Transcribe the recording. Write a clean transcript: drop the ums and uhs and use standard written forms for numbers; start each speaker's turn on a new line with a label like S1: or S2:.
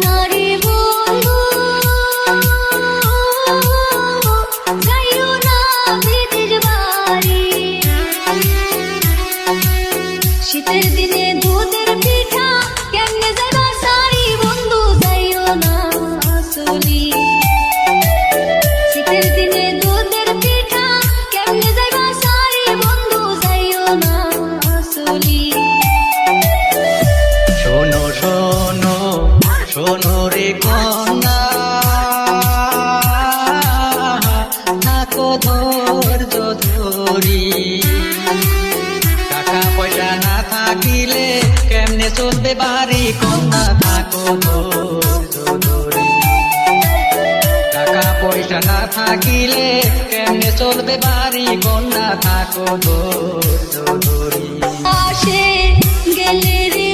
S1: না রে বন্ধু, যাইও না বিদেশ বাড়ি। শীতের দিনে দুধের পিঠা কেমনে যাইবা সারি, বন্ধু যাইও না চলি। শীতের দিনে দুধের পিঠা কেমনে যাইবা সারি, বন্ধু যাইও না চলি।
S2: শোনো শোনো শোনো রে কন্যা, থাকো ধৈর্য ধরি। টাকা পয়সা না থাকিলে কেমনে চলবে বাড়ি, কন্যা থাকো ধৈর্য ধরি। টাকা পয়সা না থাকিলে কেমনে চলবে বাড়ি, কন্যা থাকো ধৈর্য ধরি।
S1: আসে গেলে রে